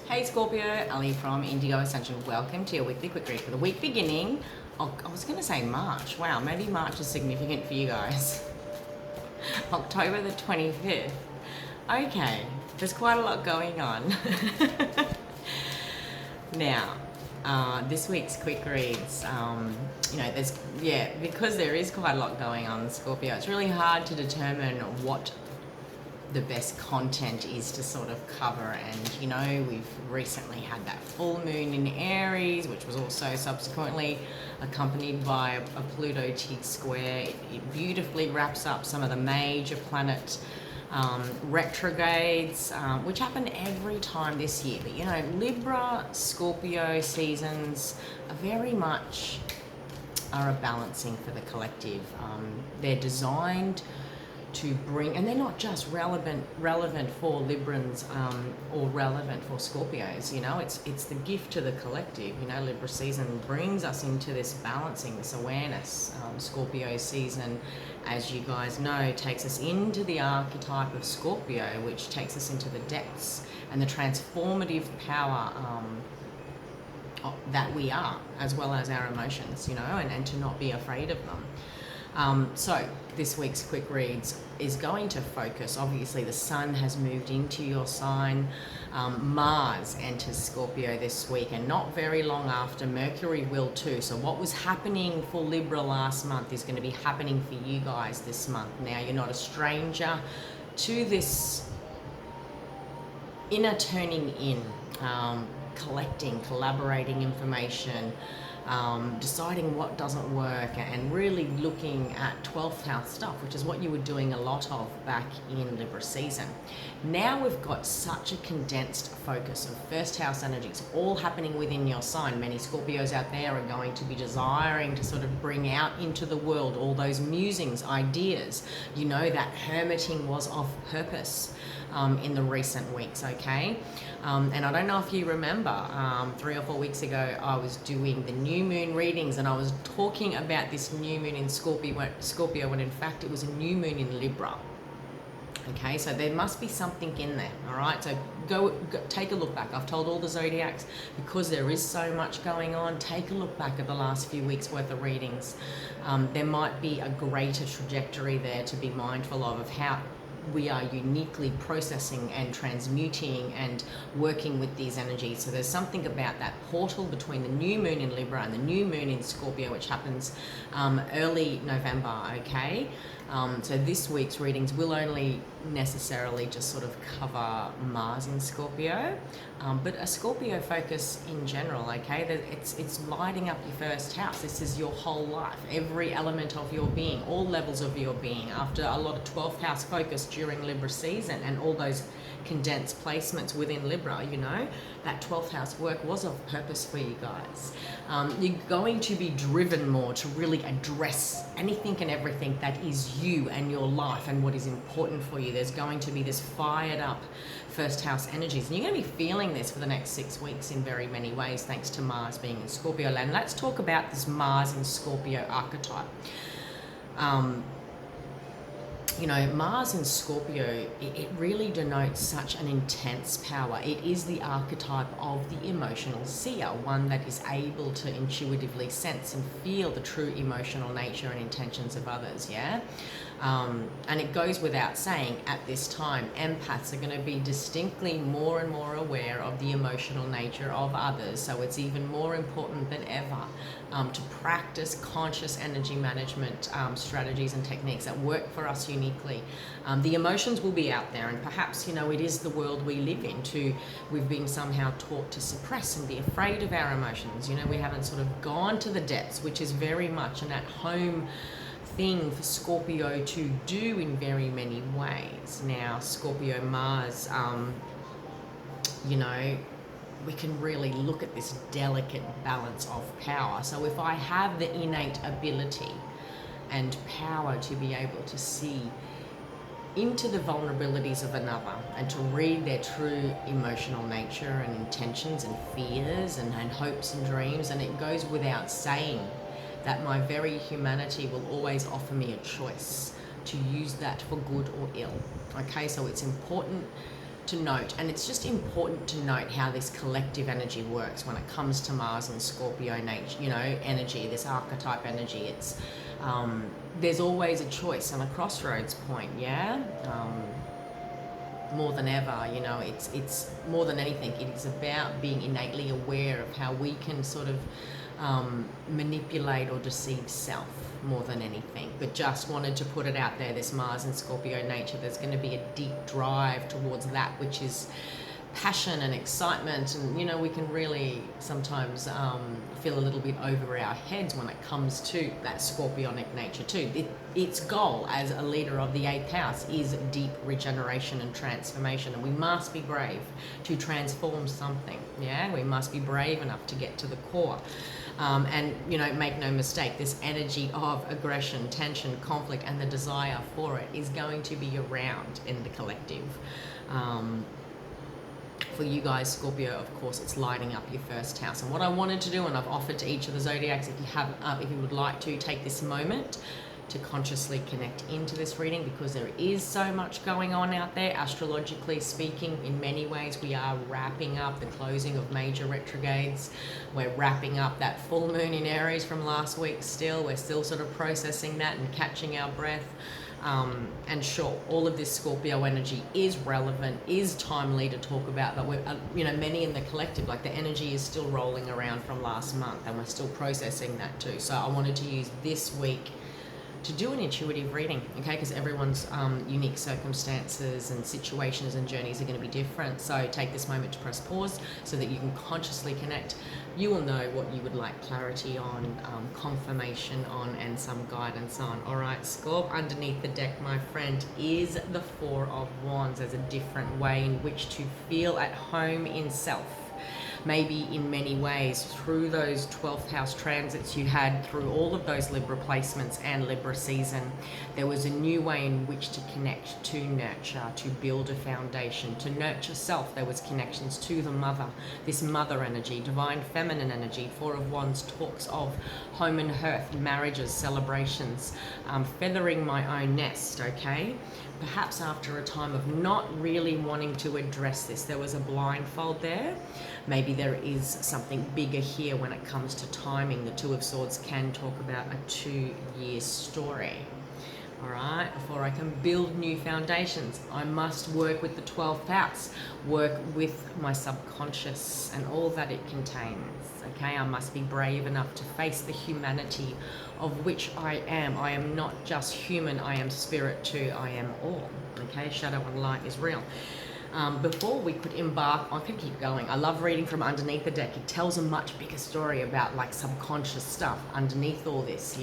Hey Scorpio, Ali from Indigo Ascension. Welcome to your weekly quick read for the week beginning. I was going to say March. Wow, maybe March is significant for you guys. October the 25th. Okay, there's quite a lot going on. Now, this week's quick reads, because there is quite a lot going on, Scorpio, it's really hard to determine what the best content is to sort of cover. And we've recently had that full moon in Aries, which was also subsequently accompanied by a Pluto T-square. It beautifully wraps up some of the major planet retrogrades, which happen every time this year. But Libra, Scorpio seasons are very much a balancing for the collective. They're designed to bring, and they're not just relevant for Librans or relevant for Scorpios. It's the gift to the collective. Libra season brings us into this balancing, this awareness. Scorpio season, as you guys know, takes us into the archetype of Scorpio, which takes us into the depths and the transformative power that we are, as well as our emotions, and to not be afraid of them. So this week's quick reads is going to focus, obviously the sun has moved into your sign, Mars enters Scorpio this week, and not very long after Mercury will too. So what was happening for Libra last month is going to be happening for you guys this month. Now, you're not a stranger to this inner turning in, collecting, collaborating information, deciding what doesn't work, and really looking at 12th house stuff, which is what you were doing a lot of back in Libra season. Now we've got such a condensed focus of first house energies all happening within your sign. Many Scorpios out there are going to be desiring to sort of bring out into the world all those musings, ideas. That hermiting was of purpose in the recent weeks, okay? And I don't know if you remember, 3 or 4 weeks ago, I was doing the new moon readings, and I was talking about this new moon in Scorpio, when in fact it was a new moon in Libra. Okay, so there must be something in there, all right? So go take a look back. I've told all the zodiacs, because there is so much going on, take a look back at the last few weeks worth of readings. There might be a greater trajectory there to be mindful of how we are uniquely processing and transmuting and working with these energies. So there's something about that portal between the new moon in Libra and the new moon in Scorpio, which happens early November, okay? So this week's readings will only necessarily just sort of cover Mars in Scorpio, but a Scorpio focus in general, okay? It's lighting up your first house. This is your whole life, every element of your being, all levels of your being. After a lot of 12th house focus during Libra season and all those condensed placements within Libra, that 12th house work was of purpose for you guys. You're going to be driven more to really address anything and everything that is you and your life and what is important for you. There's going to be this fired up first house energies, and you're going to be feeling this for the next 6 weeks in very many ways, thanks to Mars being in Scorpio land. Let's talk about this Mars in Scorpio archetype. Mars in Scorpio, it really denotes such an intense power. It is the archetype of the emotional seer, one that is able to intuitively sense and feel the true emotional nature and intentions of others, yeah? And it goes without saying, at this time, empaths are going to be distinctly more and more aware of the emotional nature of others. So it's even more important than ever to practice conscious energy management strategies and techniques that work for us uniquely. The emotions will be out there, and perhaps, it is the world we live in. We've been somehow taught to suppress and be afraid of our emotions. We haven't sort of gone to the depths, which is very much an at-home thing for Scorpio to do in very many ways. Now, Scorpio Mars, we can really look at this delicate balance of power. So if I have the innate ability and power to be able to see into the vulnerabilities of another and to read their true emotional nature and intentions and fears and hopes and dreams, and it goes without saying that my very humanity will always offer me a choice to use that for good or ill. Okay, so it's important to note, and it's just important to note how this collective energy works when it comes to Mars and Scorpio nature, energy, this archetype energy. It's there's always a choice and a crossroads point, yeah. More than ever, it's more than anything, it is about being innately aware of how we can sort of manipulate or deceive self more than anything. But just wanted to put it out there, this Mars and Scorpio nature, there's going to be a deep drive towards that which is passion and excitement, and we can really sometimes feel a little bit over our heads when it comes to that scorpionic nature too. Its goal as a leader of the 8th house is deep regeneration and transformation, and we must be brave to transform something. We must be brave enough to get to the core. And make no mistake, this energy of aggression, tension, conflict, and the desire for it is going to be around in the collective. For you guys, Scorpio, of course, it's lighting up your first house. And what I wanted to do, and I've offered to each of the zodiacs, if you would like to take this moment to consciously connect into this reading, because there is so much going on out there, astrologically speaking. In many ways, we are wrapping up the closing of major retrogrades. We're wrapping up that full moon in Aries from last week still. We're still sort of processing that and catching our breath. And sure, all of this Scorpio energy is relevant, is timely to talk about, but we're, many in the collective, like the energy is still rolling around from last month, and we're still processing that too. So I wanted to use this week to do an intuitive reading, okay? Because everyone's unique circumstances and situations and journeys are going to be different. So take this moment to press pause so that you can consciously connect. You will know what you would like clarity on, confirmation on, and some guidance on. All right, Scorp, underneath the deck, my friend, is the Four of Wands. There's a different way in which to feel at home in self. Maybe in many ways through those 12th house transits you had, through all of those Libra placements and Libra season, there was a new way in which to connect, to nurture, to build a foundation, to nurture self. There was connections to the mother, this mother energy, divine feminine energy. Four of Wands talks of home and hearth, marriages, celebrations, feathering my own nest, okay? Perhaps after a time of not really wanting to address this, there was a blindfold there. Maybe there is something bigger here when it comes to timing. The Two of Swords can talk about a 2-year story. All right, before I can build new foundations, I must work with the 12th house, work with my subconscious and all that it contains. Okay, I must be brave enough to face the humanity of which I am. I am not just human, I am spirit too, I am all. Okay, shadow and light is real. Before we could embark, I could keep going. I love reading from underneath the deck. It tells a much bigger story about like subconscious stuff underneath all this,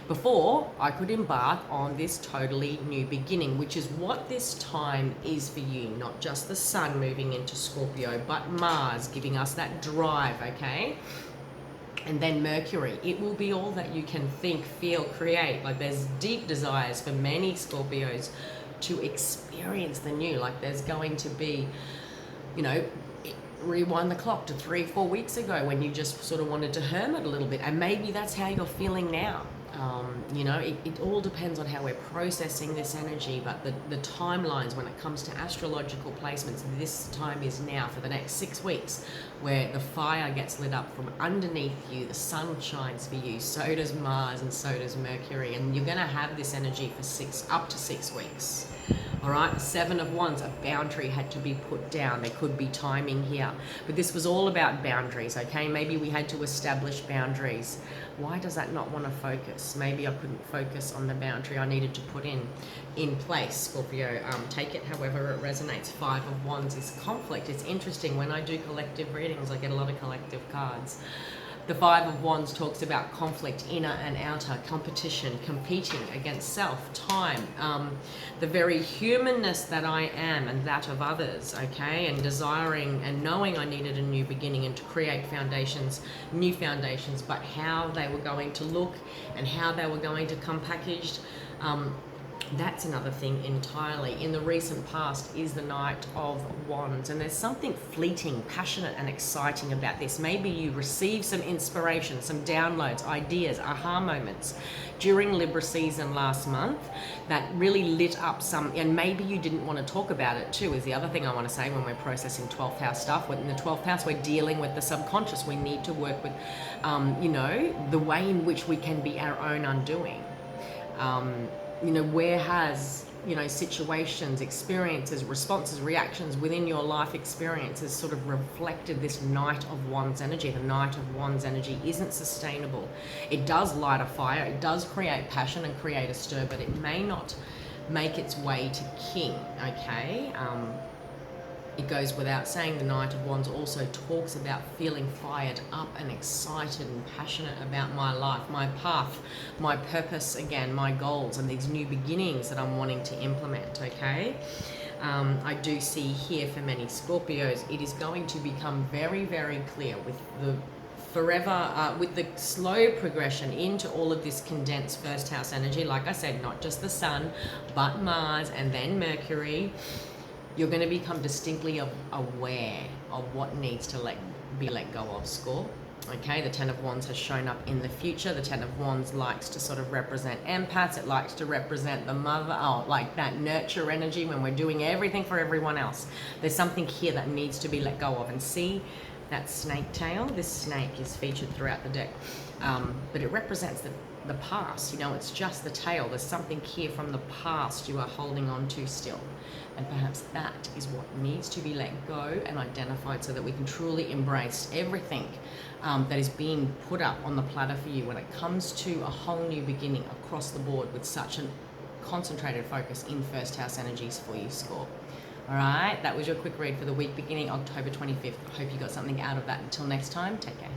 Before I could embark on this totally new beginning, which is what this time is for you. Not just the sun moving into Scorpio, but Mars giving us that drive, okay? And then Mercury. It will be all that you can think, feel, create. Like there's deep desires for many Scorpios to experience the new. Like there's going to be, rewind the clock to 3-4 weeks ago when you just sort of wanted to hermit a little bit, and maybe that's how you're feeling now. It all depends on how we're processing this energy, but the timelines when it comes to astrological placements, this time is now for the next 6 weeks, where the fire gets lit up from underneath you, the sun shines for you, so does Mars and so does Mercury, and you're going to have this energy for up to 6 weeks. All right, the Seven of Wands, a boundary had to be put down. There could be timing here, but this was all about boundaries, okay? Maybe we had to establish boundaries. Why does that not want to focus? Maybe I couldn't focus on the boundary I needed to put in place, Scorpio. Take it however it resonates. Five of Wands is conflict. It's interesting, when I do collective readings, I get a lot of collective cards. The Five of Wands talks about conflict, inner and outer, competition, competing against self, time, the very humanness that I am and that of others, okay, and desiring and knowing I needed a new beginning and to create foundations, new foundations, but how they were going to look and how they were going to come packaged That's another thing entirely. In the recent past is the Knight of Wands, and there's something fleeting, passionate and exciting about this. Maybe you receive some inspiration, some downloads, ideas, aha moments during Libra season last month that really lit up some, and maybe you didn't want to talk about it too, is the other thing I want to say when we're processing 12th house stuff. In the 12th house, we're dealing with the subconscious. We need to work with, the way in which we can be our own undoing. Where has, situations, experiences, responses, reactions within your life experiences sort of reflected this Knight of Wands energy. The Knight of Wands energy isn't sustainable. It does light a fire, it does create passion and create a stir, but it may not make its way to King, okay? It goes without saying the Knight of Wands also talks about feeling fired up and excited and passionate about my life, my path, my purpose, again, my goals, and these new beginnings that I'm wanting to implement, okay? I do see here for many Scorpios, it is going to become very, very clear with the with the slow progression into all of this condensed first house energy. Like I said, not just the Sun, but Mars and then Mercury. You're going to become distinctly aware of what needs to be let go of, Scorp. Okay, the Ten of Wands has shown up in the future. The Ten of Wands likes to sort of represent empaths. It likes to represent the mother, like that nurture energy when we're doing everything for everyone else. There's something here that needs to be let go of. And see that snake tail? This snake is featured throughout the deck. But it represents the past. It's just the tail. There's something here from the past you are holding on to still. And perhaps that is what needs to be let go and identified so that we can truly embrace everything that is being put up on the platter for you when it comes to a whole new beginning across the board with such a concentrated focus in first house energies for you, Scorp. All right, that was your quick read for the week beginning October 25th. I hope you got something out of that. Until next time, take care.